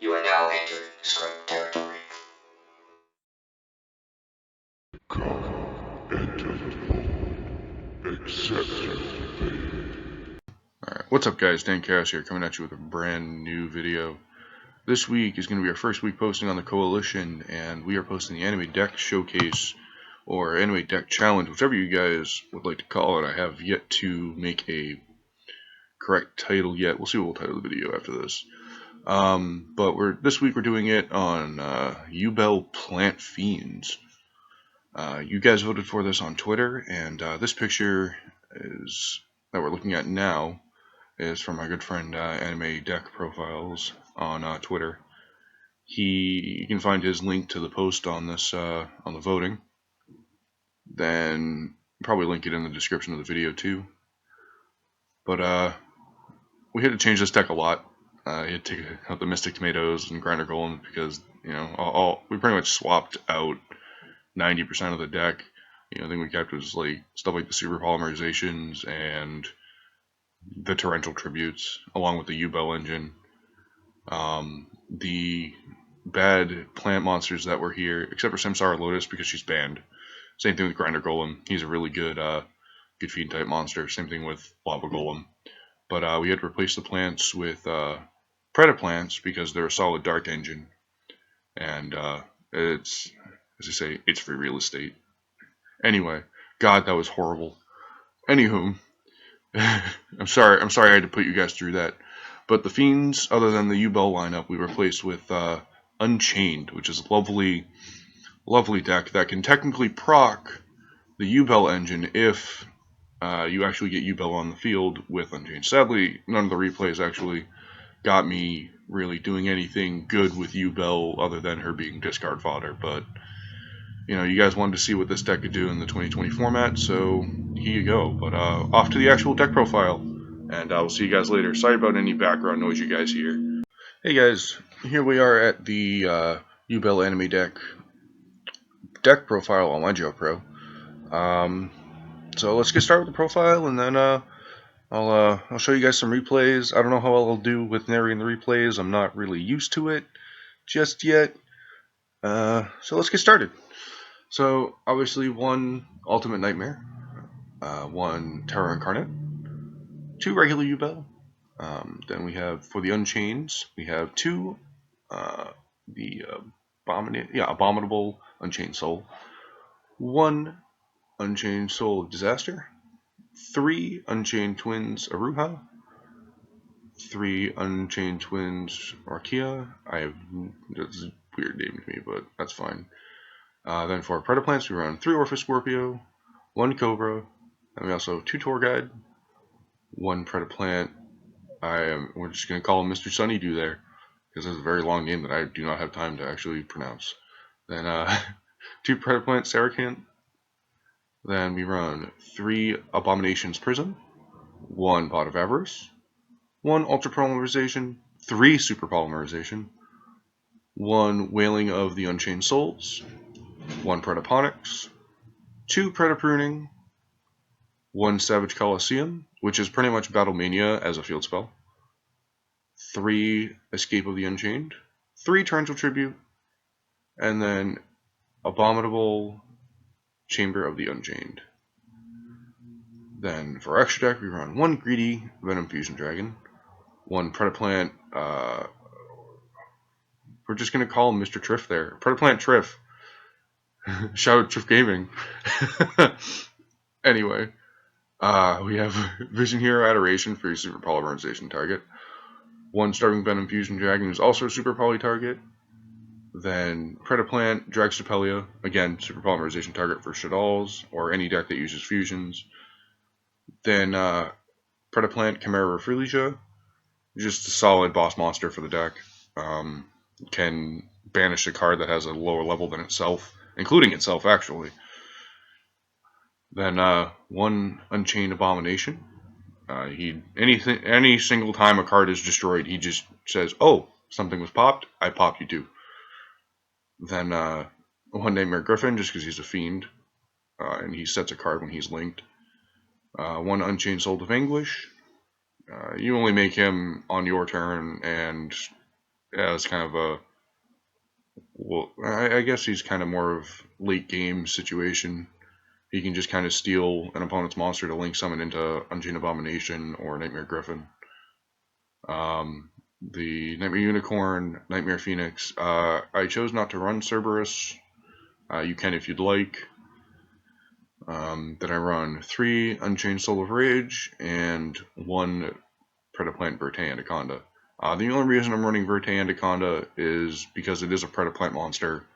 You are now entering Scrub territory. Alright, what's up guys, Dan Chaos here, coming at you with a brand new video. This week is going to be our first week posting on the Coalition, and we are posting the Anime Deck Showcase, or Anime Deck Challenge, whichever you guys would like to call it. I have yet to make a correct title yet. We'll see what we'll title the video after this. But this week we're doing it on Yubel Plant Fiends. You guys voted for this on Twitter, and this picture that we're looking at now is from my good friend Anime Deck Profiles on Twitter. You can find his link to the post on this on the voting. Then probably link it in the description of the video too. But we had to change this deck a lot. We had to take out the Mystic Tomatoes and Grinder Golem because we pretty much swapped out 90% of the deck. The thing we kept was like stuff like the super polymerizations and the torrential tributes, along with the Yubel engine. The bad plant monsters that were here, except for Samsara Lotus because she's banned. Same thing with Grinder Golem. He's a really good fiend type monster. Same thing with Lava Golem. But we had to replace the plants with Predaplants because they're a solid dark engine. And it's, as I say, it's free real estate. Anyway, God, that was horrible. Anywho, I'm sorry I had to put you guys through that. But the Fiends, other than the Yubel lineup, we replaced with Unchained, which is a lovely deck that can technically proc the Yubel engine if you actually get Yubel on the field with Unchained. Sadly, none of the replays actually got me really doing anything good with Yubel other than her being discard fodder. But you guys wanted to see what this deck could do in the 2020 format, so here you go. But off to the actual deck profile, and I will see you guys later. Sorry about any background noise you guys hear. Hey guys, here we are at the Yubel Anime deck profile on Yugioh Pro. So let's get started with the profile, and then I'll show you guys some replays. I don't know how I'll do with narrating the replays. I'm not really used to it just yet. So let's get started. So obviously, one Ultimate Nightmare, one Terror Incarnate, two regular Yubel. Then we have, for the Unchains, we have two Abominable Unchained Soul, one Unchained Soul of Disaster, three Unchained Twins Aruha, three Unchained Twins Archaea. That's a weird name to me, but that's fine. Then for Predaplants, we run three Orpha Scorpio, one Cobra, and we also have two Tour Guide, one Predaplant. We're just going to call him Mr. Sunnydew there, because it's a very long name that I do not have time to actually pronounce. Then two Predaplant Saracant. Then we run three Abominations Prism, one Pot of Avarice, one Ultra Polymerization, three Super Polymerization, one Wailing of the Unchained Souls, one Predaponics, two Predapruning, one Savage Colosseum, which is pretty much Battlemania as a field spell, three Escape of the Unchained, three Torrential Tribute, and then Abominable Chamber of the Unchained. Then for extra deck, we run one Greedy Venom Fusion Dragon, one Predaplant. We're just going to call him Mr. Triff there. Predaplant Triff. Shout out Triff Gaming. Anyway, we have Vision Hero Adoration for your Super Polymerization target. One Starving Venom Fusion Dragon is also a Super Poly target. Then Predaplant Dragstapelia, again, Super Polymerization target for Shaddolls or any deck that uses fusions. Then Predaplant Chimera Refreesia, just a solid boss monster for the deck. Can banish a card that has a lower level than itself, including itself actually. Then one Unchained Abomination. Any single time a card is destroyed, he just says, "Oh, something was popped. I pop you too." Then one Nightmare Griffin, just because he's a fiend, and he sets a card when he's linked. One Unchained Soul of Anguish. You only make him on your turn, and yeah, it's kind of a, well, I guess he's kind of more of late game situation. He can just kind of steal an opponent's monster to link summon into Unchained Abomination or Nightmare Griffin. The Nightmare Unicorn, Nightmare Phoenix. I chose not to run Cerberus. You can if you'd like. Then I run 3 Unchained Soul of Rage and 1 Predaplant Verte Anaconda. The only reason I'm running Verte Anaconda is because it is a Predaplant monster,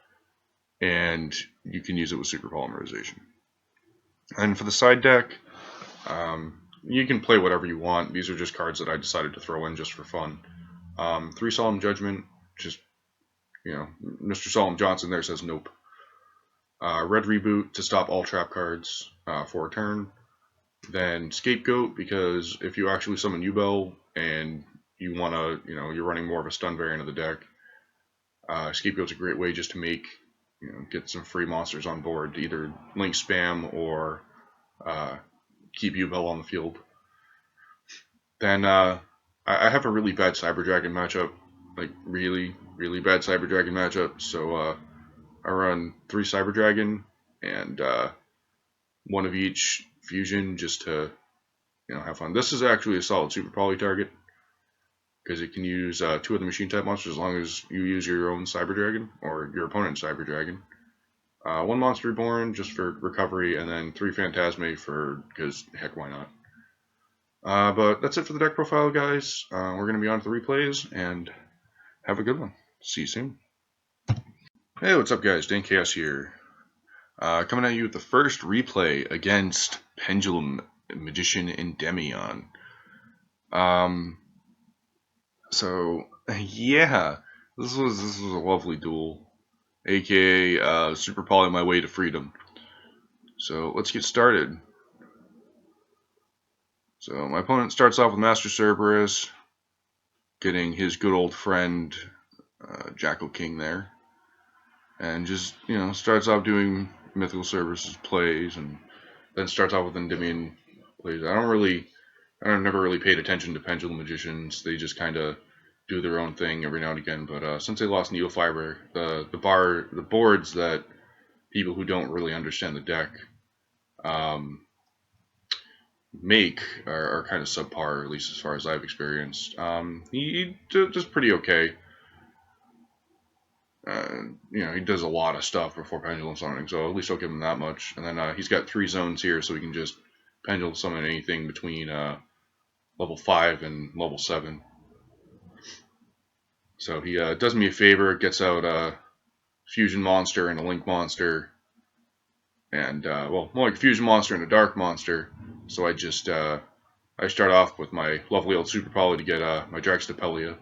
and you can use it with Super Polymerization. And for the side deck, you can play whatever you want. These are just cards that I decided to throw in just for fun. 3 Solemn Judgment, just, Mr. Solemn Johnson there says nope. Red Reboot to stop all trap cards for a turn. Then Scapegoat, because if you actually summon Yubel and you want to, you're running more of a stun variant of the deck, Scapegoat's a great way just to make, get some free monsters on board to either link spam or keep Yubel on the field. Then I have a really bad Cyber Dragon matchup, like really, really bad Cyber Dragon matchup. So I run 3 Cyber Dragon and 1 of each fusion just to have fun. This is actually a solid Super Poly target because it can use 2 of the machine type monsters as long as you use your own Cyber Dragon or your opponent's Cyber Dragon. 1 Monster Reborn just for recovery, and then 3 Phantasme because heck, why not? But that's it for the deck profile, guys. We're going to be on to the replays, and have a good one. See you soon. Hey, what's up, guys? Dank Chaos here. Coming at you with the first replay against Pendulum Magician and Demion. So yeah, this was a lovely duel, aka Super Poly my way to freedom. So let's get started. So my opponent starts off with Master Cerberus, getting his good old friend Jackal King there, and just starts off doing Mythical Cerberus plays, and then starts off with Endymion plays. I've never really paid attention to Pendulum Magicians. They just kind of do their own thing every now and again. But since they lost Neofiber, the boards that people who don't really understand the deck make are kind of subpar, at least as far as I've experienced. He does pretty okay. He does a lot of stuff before Pendulum Summoning, so at least I'll give him that much. And then he's got 3 zones here, so he can just Pendulum Summon anything between level 5 and level 7. So he does me a favor, gets out a Fusion Monster and a Link Monster, and well, more like a Fusion Monster and a Dark Monster. So I just I start off with my lovely old Super Poly to get my Draxtapelia,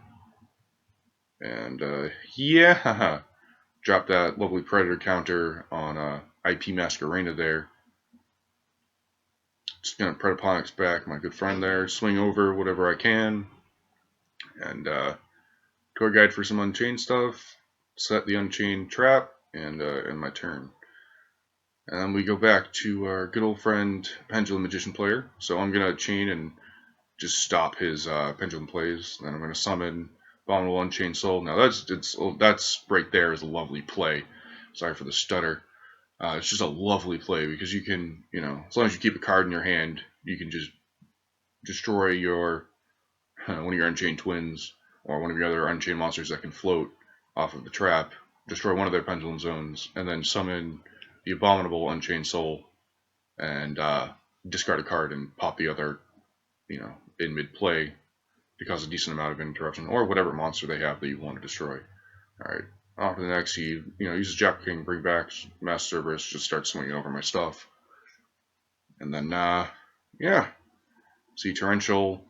and yeah, drop that lovely Predator counter on IP Masquerena there. Just gonna Predaponics back, my good friend there, swing over whatever I can, and Tour Guide for some Unchained stuff, set the Unchained trap, and my turn. And then we go back to our good old friend Pendulum Magician player. So I'm gonna chain and just stop his Pendulum plays. Then I'm gonna summon Abominable Unchained Soul. Now that's right there is a lovely play. Sorry for the stutter. It's just a lovely play because you can, as long as you keep a card in your hand, you can just destroy your one of your Unchained Twins or one of your other Unchained monsters that can float off of the trap, destroy one of their Pendulum zones, and then summon the Abominable Unchained Soul and discard a card and pop the other, in mid-play to cause a decent amount of interruption, or whatever monster they have that you want to destroy. Alright, on to the next. He, uses Jackal King, bring back Master Cerberus, just starts swinging over my stuff. And then, yeah. See Torrential,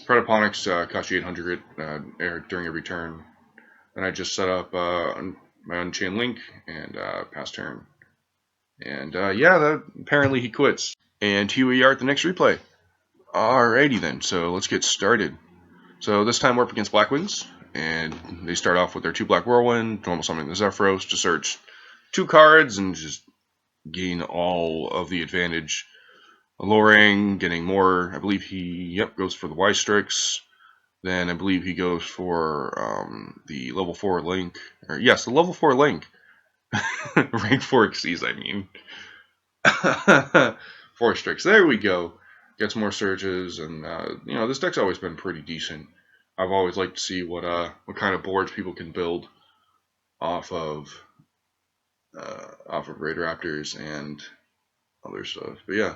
Predaponics cost you 800 during every turn. Then I just set up my Unchained Link and pass turn. And yeah, apparently he quits. And here we are at the next replay. Alrighty then, so let's get started. So this time we're up against Blackwings, and they start off with their 2 Black Whirlwind, normal summoning the Zephyros to search 2 cards and just gain all of the advantage. Lorang getting more, I believe he, goes for the Y-Strix. Then I believe he goes for the level 4 Link. Or yes, the level 4 Link. Rank 4 Xyz, I mean. 4 Strix. There we go. Gets more surges, and you know, this deck's always been pretty decent. I've always liked to see what kind of boards people can build off of Raid Raptors and other stuff. But yeah,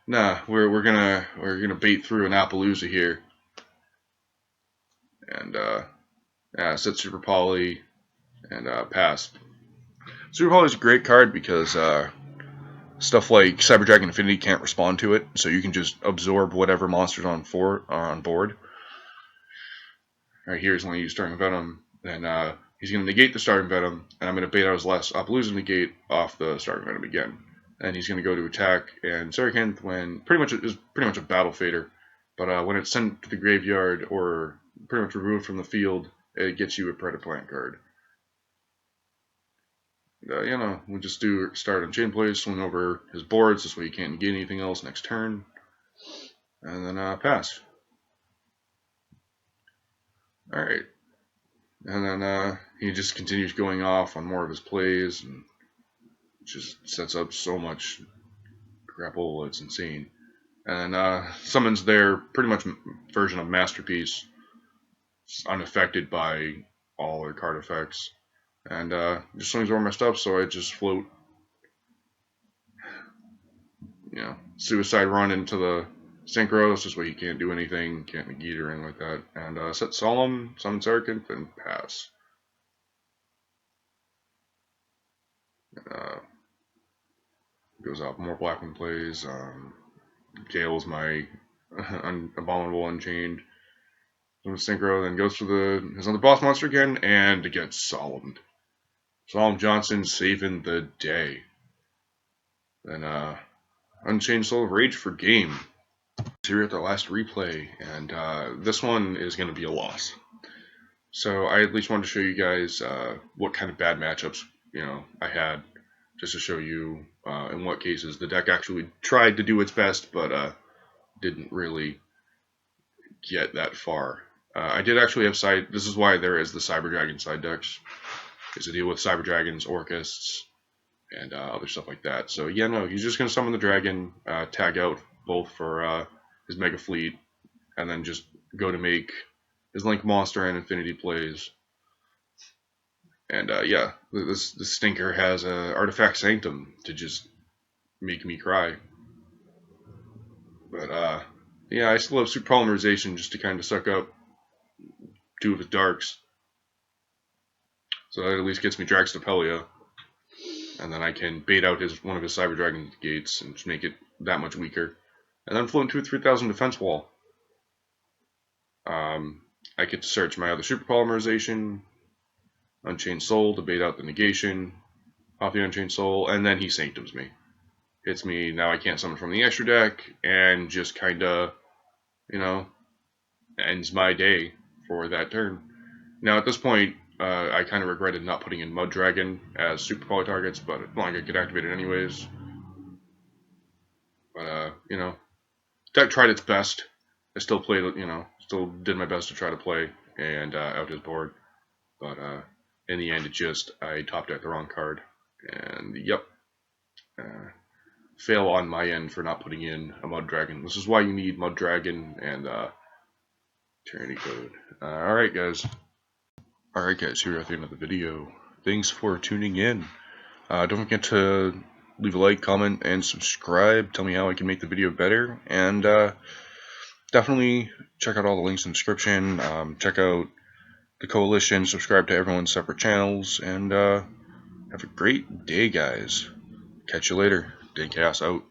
nah, we're gonna bait through an Appaloosa here, and yeah, set Super Poly and pass. Super Poly is a great card because stuff like Cyber Dragon Infinity can't respond to it, so you can just absorb whatever monsters on board. Right here is when I use Starting Venom, then he's going to negate the Starting Venom, and I'm going to bait out his last Appaloosa negate off the Starting Venom again. And he's going to go to attack, and Sarkhanth, when pretty much a battle fader, but when it's sent to the graveyard or pretty much removed from the field, it gets you a Predator Plant card. You know, we'll just start on chain play, swing over his boards, this way you can't get anything else next turn, and then pass. Alright, and then he just continues going off on more of his plays, and just sets up so much grapple, it's insane. And summons their pretty much version of Masterpiece, unaffected by all their card effects. And just swings over my stuff, so I just float, you know, Suicide Run into the Synchros, this way he can't do anything, can't negate or anything like that. And set Solemn, summon Sarkhanth, and pass. Goes off more Blackman plays, Jails my Abominable Unchained. Synchro, then goes for his other boss monster again, and it gets Solemned. Solemn Johnson saving the day. Then Unchained Soul of Rage for game. So we're at the last replay, and this one is going to be a loss. So I at least wanted to show you guys what kind of bad matchups, you know, I had, just to show you in what cases the deck actually tried to do its best, but didn't really get that far. I did actually have side. This is why there is the Cyber Dragon side decks, is to deal with Cyber Dragons, Orcists, and other stuff like that. So yeah, no, he's just gonna summon the dragon, tag out both for his Mega Fleet, and then just go to make his Link Monster and Infinity plays. And yeah, this stinker has Artifact Sanctum to just make me cry. But yeah, I still have Super Polymerization just to kind of suck up 2 of his darks. So that at least gets me Draxtapelia. And then I can bait out one of his Cyber Dragon gates and just make it that much weaker. And then float into a 3000 defense wall. I get to search my other Super Polymerization, Unchained Soul to bait out the negation, off the Unchained Soul, and then he Sanctums me. Hits me, now I can't summon from the extra deck, and just kinda, you know, ends my day for that turn. Now at this point, I kind of regretted not putting in Mud Dragon as Super Poly targets, but it's not like I could activate it anyways. But you know, deck tried its best. I still played, you know, still did my best to try to play and out his board. But in the end, I top decked the wrong card, and yep, fail on my end for not putting in a Mud Dragon. This is why you need Mud Dragon and Tyranny Code. Alright guys, here we are at the end of the video. Thanks for tuning in. Don't forget to leave a like, comment, and subscribe. Tell me how I can make the video better, and definitely check out all the links in the description. Check out the Coalition, subscribe to everyone's separate channels, and have a great day, guys. Catch you later. Dank Chaos out.